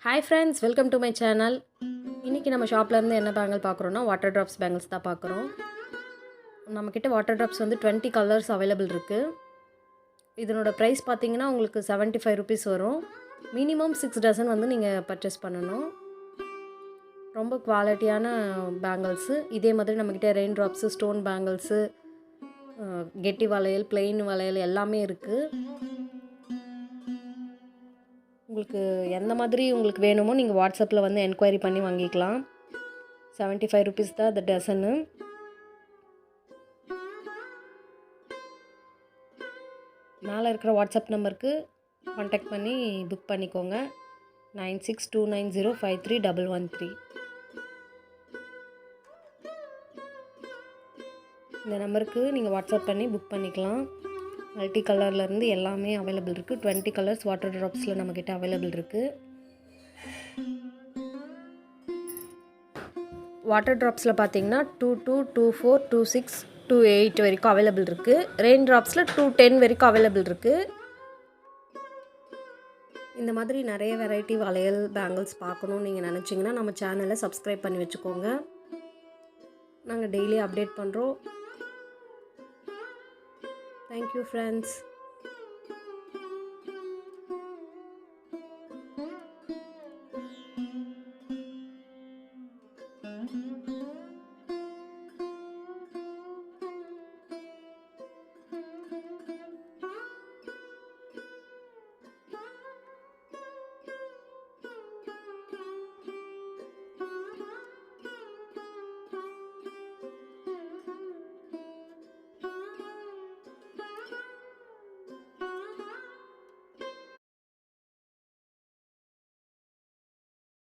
Hi friends, welcome to my channel. இன்னைக்கு நம்ம ஷாப்ல இருந்து என்ன பேங்கிள் பார்க்குறோம்னா வாட்டர் டிராப்ஸ் பேங்கிள்ஸ் தான் பார்க்குறோம். நம்ம கிட்ட வாட்டர் டிராப்ஸ் வந்து 20 கலர்ஸ் அவைலபிள் இருக்கு. இதனோட பிரைஸ் பார்த்தீங்கன்னா உங்களுக்கு 75 rupees வரும். மினிமம் 6 டசன் வந்து நீங்க பர்ச்சேஸ் பண்ணனும். ரொம்ப குவாலிட்டியான பேங்கிள்ஸ். இதே மாதிரி நம்ம கிட்ட ரெயின் டிராப்ஸ், ஸ்டோன் பேங்கிள்ஸ், கெட்டி வளையல், பிளெயின் வளையல் எல்லாமே இருக்கு. உங்களுக்கு எந்த மாதிரி உங்களுக்கு வேணுமோ நீங்கள் வாட்ஸ்அப்பில் வந்து என்கொயரி பண்ணி வாங்கிக்கலாம். 75 rupees தான் அந்த டசனு. மேலே இருக்கிற வாட்ஸ்அப் நம்பருக்கு கான்டாக்ட் பண்ணி புக் பண்ணிக்கோங்க. 9629053113. இந்த நம்பருக்கு நீங்கள் வாட்ஸ்அப் பண்ணி புக் பண்ணிக்கலாம். மல்டி கலர்லேருந்து எல்லாமே அவைலபிள் இருக்குது. 20 கலர்ஸ் வாட்டர் ட்ராப்ஸில் நம்மக்கிட்ட அவைலபிள் இருக்குது. வாட்டர் ட்ராப்ஸில் பார்த்தீங்கன்னா 22, 24, 26, 28 வரைக்கும் அவைலபிள் இருக்குது. ரெயின் ட்ராப்ஸில் 210 வரைக்கும் அவைலபிள் இருக்குது. இந்த மாதிரி நிறைய வெரைட்டி வளையல் பேங்கிள்ஸ் பார்க்கணுன்னு நீங்கள் நினச்சிங்கன்னா நம்ம சேனலை சப்ஸ்கிரைப் பண்ணி வச்சுக்கோங்க. நாங்கள் டெய்லி அப்டேட் பண்ணுறோம். Thank you friends.